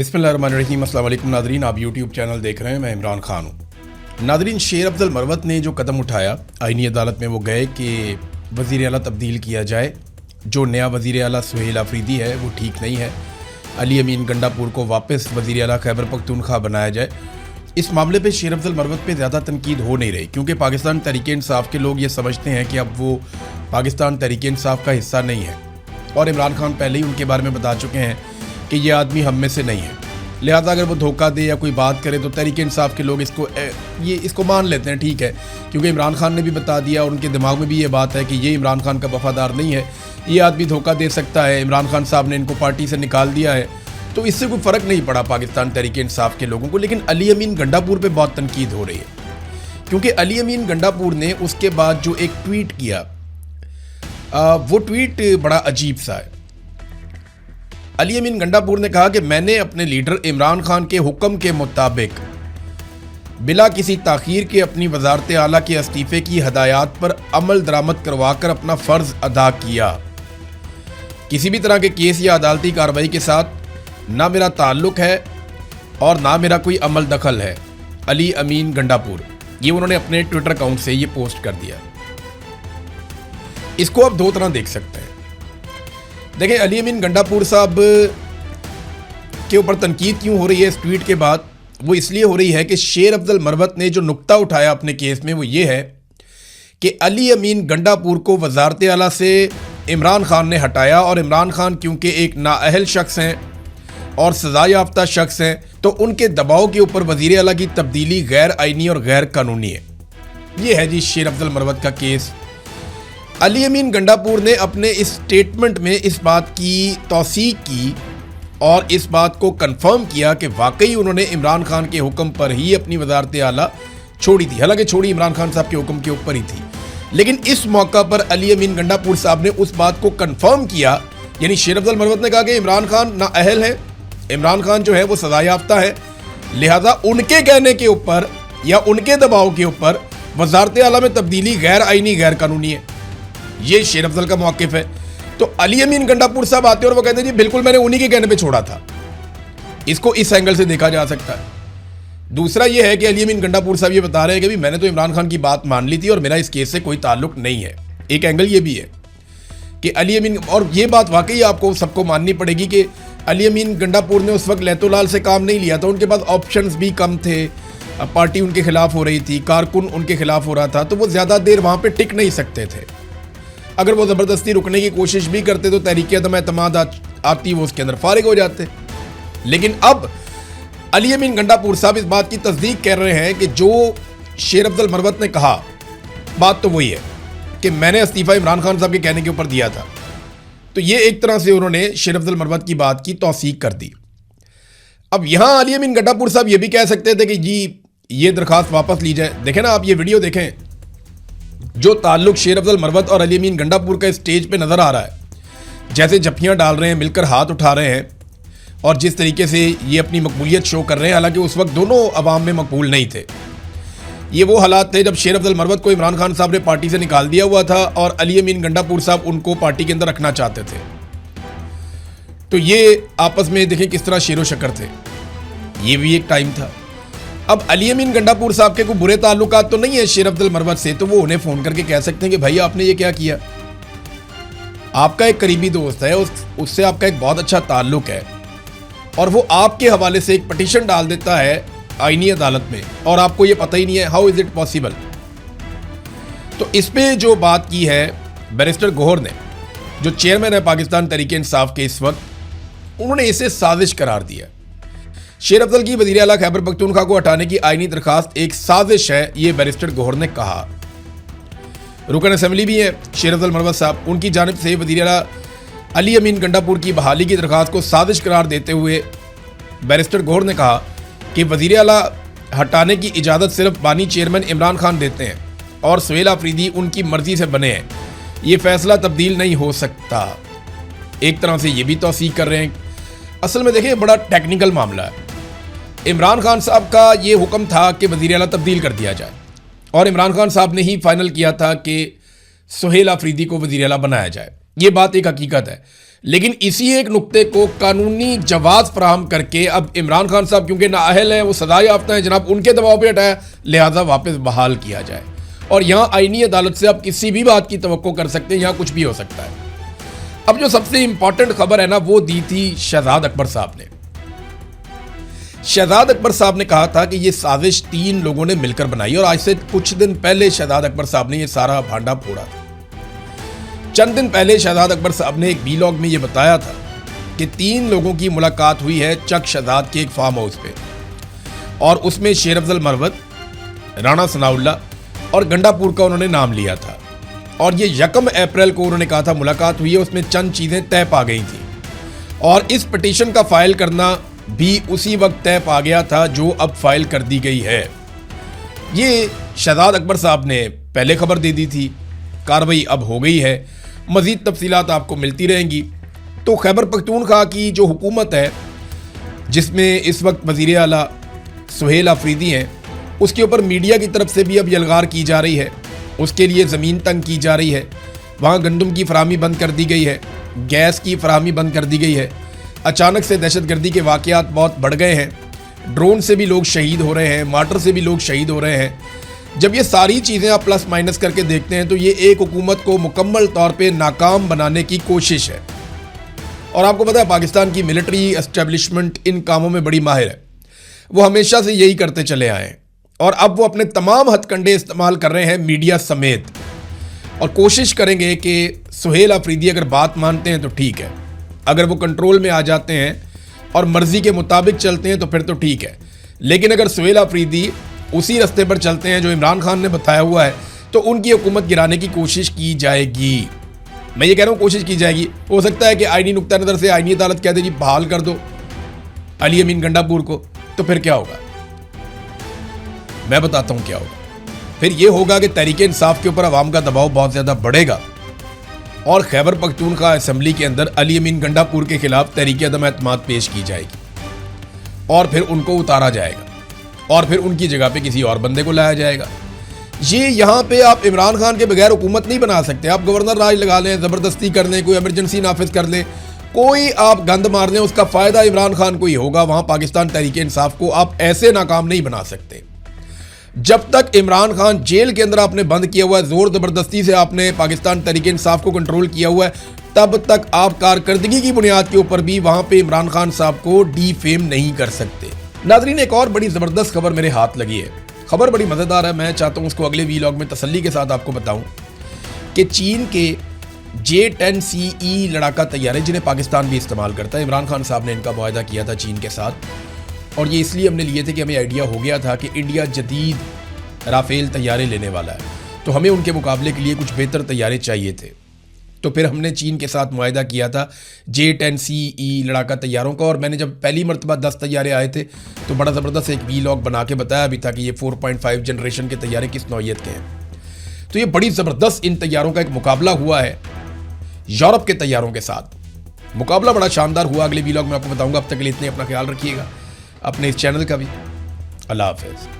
बिस्मिल्लाहिर्रहमानिर्रहीम। अस्सलाम वालेकुम नादरीन, आप यूट्यूब चैनल देख रहे हैं। मैं इमरान खान हूँ। नादरीन, शेर अफजल मरवत ने जो कदम उठाया, आईनी अदालत में वो गए कि वज़ीर आला तब्दील किया जाए। जो नया वज़ीर आला सुहेल आफरीदी है वो ठीक नहीं है। अली अमीन गंडापुर को वापस वज़ीर आला खैबर पख्तूनख्वा बनाया जाए। इस मामले पे शेर अफजल मरवत पे ज़्यादा तनकीद हो नहीं रही, क्योंकि पाकिस्तान तहरीक इंसाफ के लोग ये समझते हैं कि अब वो पाकिस्तान तहरीक इंसाफ का हिस्सा नहीं है, और इमरान खान पहले ही उनके बारे में बता चुके हैं कि ये आदमी हम में से नहीं है। लिहाजा अगर वो धोखा दे या कोई बात करे तो तहरीक इंसाफ के लोग इसको मान लेते हैं, ठीक है, क्योंकि इमरान खान ने भी बता दिया और उनके दिमाग में भी ये बात है कि ये इमरान खान का वफादार नहीं है, ये आदमी धोखा दे सकता है। इमरान खान साहब ने इनको पार्टी से निकाल दिया है, तो इससे कोई फ़र्क नहीं पड़ा पाकिस्तान तहरीक इंसाफ के लोगों को। लेकिन अली अमीन गंडापुर पे बहुत तनकीद हो रही है, क्योंकि अली अमीन गंडापुर ने उसके बाद जो एक ट्वीट किया, वो ट्वीट बड़ा अजीब सा है। अली अमीन गंडापुर ने कहा कि मैंने अपने लीडर इमरान खान के हुक्म के मुताबिक बिला किसी ताख़ीर के अपनी वज़ारत आला के इस्तीफ़े की हदायत पर अमल दरामद करवाकर अपना फ़र्ज़ अदा किया। किसी भी तरह के केस या अदालती कार्रवाई के साथ ना मेरा ताल्लुक़ है और ना मेरा कोई अमल दखल है। अली अमीन गंडापुर, ये उन्होंने अपने ट्विटर अकाउंट से ये पोस्ट कर दिया। इसको आप दो तरह देख सकते हैं। देखें, अली अमीन गंडापुर साहब के ऊपर तनकीद क्यों हो रही है इस ट्वीट के बाद? वो इसलिए हो रही है कि शेर अफजल मरवत ने जो नुक्ता उठाया अपने केस में वो ये है कि अली अमीन गंडापुर को वज़ारत आला से इमरान खान ने हटाया, और इमरान खान क्योंकि एक नाअहल शख्स हैं और सज़ा याफ्ता शख्स हैं, तो उनके दबाव के ऊपर वज़ीर आला की तब्दीली गैर आइनी और गैर कानूनी है। ये है जी शेर अफजल मरवत का केस। अली अमीन गंडापुर ने अपने इस स्टेटमेंट में इस बात की तौसीक की और इस बात को कंफर्म किया कि वाकई उन्होंने इमरान खान के हुक्म पर ही अपनी वज़ारत आला छोड़ी थी। हालांकि छोड़ी इमरान खान साहब के हुक्म के ऊपर ही थी, लेकिन इस मौका पर अली अमीन गंडापुर साहब ने उस बात को कंफर्म किया। यानी शेर अफजल मरवत ने कहा कि इमरान खान नाअहल है, इमरान खान जो है वो सज़ा याफ्ता है, लिहाजा उनके कहने के ऊपर या उनके दबाव के ऊपर वज़ारत आला में तब्दीली गैर आइनी गैर कानूनी है। ये शेर अफजल का मौक़िफ़ है। तो अली अमीन गंडापुर साहब आते हैं और वो कहते हैं जी बिल्कुल मैंने उन्हीं के कहने पे छोड़ा था। इसको इस एंगल से देखा जा सकता है। दूसरा ये है कि अली अमीन गंडापुर साहब ये बता रहे हैं कि मैंने तो इमरान खान की बात मान ली थी और मेरा इस केस से कोई ताल्लुक नहीं है। एक एंगल ये भी है कि अली अमीन, और ये बात वाकई आपको सबको माननी पड़ेगी कि अली अमीन गंडापुर ने उस वक्त लैतोलाल से काम नहीं लिया था। उनके पास ऑप्शंस भी कम थे, पार्टी उनके खिलाफ हो रही थी, कारकुन उनके खिलाफ हो रहा था, तो वो ज़्यादा देर वहाँ पर टिक नहीं सकते थे। अगर वो ज़बरदस्ती रुकने की कोशिश भी करते तो तहरीक अदम एतमाद आती, वो उसके अंदर फारिग हो जाते। लेकिन अब अली अमीन गंडापुर साहब इस बात की तस्दीक कर रहे हैं कि जो शेर अफजल मरवत ने कहा, बात तो वही है कि मैंने इस्तीफ़ा इमरान खान साहब के कहने के ऊपर दिया था। तो ये एक तरह से उन्होंने शेर अफजल मरवत की बात की तौसीक कर दी। अब यहाँ अली अमीन गंडापुर साहब ये भी कह सकते थे कि जी ये दरख्वास्त वापस ली जाए। देखें ना, आप ये वीडियो देखें, जो ताल्लुक शेर अफजल मरवत और अली अमीन गंडापुर का स्टेज पे नज़र आ रहा है, जैसे जफ्फियाँ डाल रहे हैं, मिलकर हाथ उठा रहे हैं, और जिस तरीके से ये अपनी मकबूलियत शो कर रहे हैं, हालांकि उस वक्त दोनों अवाम में मकबूल नहीं थे। ये वो हालात थे जब शेर अफजल मरवत को इमरान खान साहब ने पार्टी से निकाल दिया हुआ था और अली अमीन गंडापुर साहब उनको पार्टी के अंदर रखना चाहते थे। तो ये आपस में देखें किस तरह शेरो शक्कर थे। ये भी एक टाइम था। अब अली अमीन गंडापुर साहब के कोई बुरे ताल्लुकात तो नहीं है शेर अफजल मरवत से, तो वो उन्हें फ़ोन करके कह सकते हैं कि भाई आपने ये क्या किया। आपका एक करीबी दोस्त है, उससे आपका एक बहुत अच्छा ताल्लुक है, और वो आपके हवाले से एक पटिशन डाल देता है आईनी अदालत में और आपको ये पता ही नहीं है। How is it possible? तो इस पर जो बात की है बैरिस्टर गौहर ने, जो चेयरमैन है पाकिस्तान तहरीक इंसाफ के इस वक्त, उन्होंने इसे साजिश करार दिया। शेर अफजल की वज़ीर आला खैबर पख्तूनख्वा को हटाने की आईनी दरखास्त एक साजिश है, ये बैरिस्टर गौहर ने कहा। रुकन असेंबली भी है शेर अफजल मरवत साहब, उनकी जानिब से वज़ीर आला अली अमीन गंडापुर की बहाली की दरखास्त को साजिश करार देते हुए बैरिस्टर गौहर ने कहा कि वज़ीर आला हटाने की इजाज़त सिर्फ बानी चेयरमैन इमरान खान देते हैं और सुहेल आफरीदी उनकी मर्ज़ी से बने हैं, ये फ़ैसला तब्दील नहीं हो सकता। एक तरह से ये भी तौसीक कर रहे हैं। असल में देखिए बड़ा टेक्निकल मामला है। इमरान खान साहब का ये हुक्म था कि वज़ीर आला तब्दील कर दिया जाए, और इमरान खान साहब ने ही फाइनल किया था कि सुहेल आफरीदी को वज़ीर आला बनाया जाए। ये बात एक हकीकत है। लेकिन इसी एक नुक्ते को कानूनी जवाब फराहम करके अब इमरान खान साहब क्योंकि नाअहल हैं, वो सजा याफ्ता हैं, जनाब उनके दबाव पे हटाया, लिहाजा वापस बहाल किया जाए। और यहाँ आईनी अदालत से आप किसी भी बात की तवक्को कर सकते हैं, यहाँ कुछ भी हो सकता है। अब जो सबसे इंपॉर्टेंट खबर है ना, वो दी थी शहजाद अकबर साहब ने। शहजाद अकबर साहब ने कहा था कि ये साजिश 3 लोगों ने मिलकर बनाई, और आज से कुछ दिन पहले शहजाद अकबर साहब ने ये सारा भांडा फोड़ा था। चंद दिन पहले शहजाद अकबर साहब ने एक वीलॉग में ये बताया था कि 3 लोगों की मुलाकात हुई है चक शहजाद के एक फार्म हाउस पे, और उसमें शेर अफजल मरवत, राणा सनाउल्लाह और गंडापुर का उन्होंने नाम लिया था। और ये 1 अप्रैल को उन्होंने कहा था मुलाकात हुई है, उसमें चंद चीज़ें तय पा गई थी, और इस पिटीशन का फाइल करना भी उसी वक्त तय पा गया था जो अब फाइल कर दी गई है। ये शहजाद अकबर साहब ने पहले खबर दे दी थी, कार्रवाई अब हो गई है, मज़ीद तफसीलात आपको मिलती रहेंगी। तो खैबर पख्तूनख्वा की जो हुकूमत है, जिसमें इस वक्त वज़ीर आला सुहेल आफरीदी हैं, उसके ऊपर मीडिया की तरफ से भी अब यलगार की जा रही है, उसके लिए ज़मीन तंग की जा रही है। वहाँ गंदम की फराहमी बंद कर दी गई है, गैस की फराहमी बंद कर दी गई है। अचानक से दहशतगर्दी के वाक़यात बहुत बढ़ गए हैं, ड्रोन से भी लोग शहीद हो रहे हैं, मार्टर से भी लोग शहीद हो रहे हैं। जब ये सारी चीज़ें आप प्लस माइनस करके देखते हैं तो ये एक हुकूमत को मुकम्मल तौर पे नाकाम बनाने की कोशिश है। और आपको पता है पाकिस्तान की मिलिट्री एस्टेब्लिशमेंट इन कामों में बड़ी माहिर है, वो हमेशा से यही करते चले आए हैं, और अब वो अपने तमाम हथकंडे इस्तेमाल कर रहे हैं मीडिया समेत, और कोशिश करेंगे कि सुहेल आफरीदी अगर बात मानते हैं तो ठीक है, अगर वो कंट्रोल में आ जाते हैं और मर्जी के मुताबिक चलते हैं तो फिर तो ठीक है। लेकिन अगर सुहेल आफरीदी उसी रास्ते पर चलते हैं जो इमरान खान ने बताया हुआ है, तो उनकी हुकूमत गिराने की कोशिश की जाएगी। मैं ये कह रहा हूँ कोशिश की जाएगी। हो सकता है कि आईनी नुक्ता नज़र से आईनी अदालत कह दे जी बहाल कर दो अली अमीन गंडापुर को, तो फिर क्या होगा? मैं बताता हूँ क्या होगा। फिर ये होगा कि तहरीक इंसाफ के ऊपर अवाम का दबाव बहुत ज़्यादा बढ़ेगा, और खैबर पख्तूनख्वा असेंबली के अंदर अली अमीन गंडापुर के खिलाफ तहरीक अदम एतमाद पेश की जाएगी, और फिर उनको उतारा जाएगा, और फिर उनकी जगह पे किसी और बंदे को लाया जाएगा। ये यहाँ पे आप इमरान खान के बगैर हुकूमत नहीं बना सकते। आप गवर्नर राज लगा लें, ज़बरदस्ती कर लें, कोई एमरजेंसी नाफिज कर लें, कोई आप गंद मार लें, उसका फ़ायदा इमरान खान को ही होगा। वहाँ पाकिस्तान तहरीक इंसाफ को आप ऐसे नाकाम नहीं बना सकते। जब तक इमरान खान जेल के अंदर आपने बंद किया हुआ है, जोर ज़बरदस्ती से आपने पाकिस्तान तहरीक इंसाफ को कंट्रोल किया हुआ है, तब तक आप कारकर्दगी की बुनियाद के ऊपर भी वहाँ पे इमरान खान साहब को डीफेम नहीं कर सकते। नाज़रीन, एक और बड़ी ज़बरदस्त खबर मेरे हाथ लगी है। खबर बड़ी मज़ेदार है, मैं चाहता हूँ उसको अगले वीलॉग में तसल्ली के साथ आपको बताऊँ कि चीन के J-10CE लड़ाका तैयारे, जिन्हें पाकिस्तान भी इस्तेमाल करता है, इमरान खान साहब ने इनका मुआहदा किया था चीन के साथ, और ये इसलिए हमने लिए थे कि हमें आइडिया हो गया था कि इंडिया जदीद राफेल तैयारे लेने वाला है, तो हमें उनके मुकाबले के लिए कुछ बेहतर तैयारे चाहिए थे। तो फिर हमने चीन के साथ मुआहदा किया था J-10CE लड़ाका तैयारों का, और मैंने जब पहली मरतबा 10 तैयारे आए थे तो बड़ा ज़बरदस्त एक वीलॉग बना के बताया भी था कि ये 4.5 जनरेशन के तैयारे किस नौइयत के हैं। तो ये बड़ी ज़बरदस्त इन तैयारों का एक मुकाबला हुआ है यूरोप के तैयारों के साथ। मुकाबला बड़ा शानदार हुआ, अगले वीलॉग में आपको बताऊँगा। अब तक के लिए इतने अपना ख्याल रखिएगा, अपने इस चैनल का भी। अल्लाह हाफ़िज़।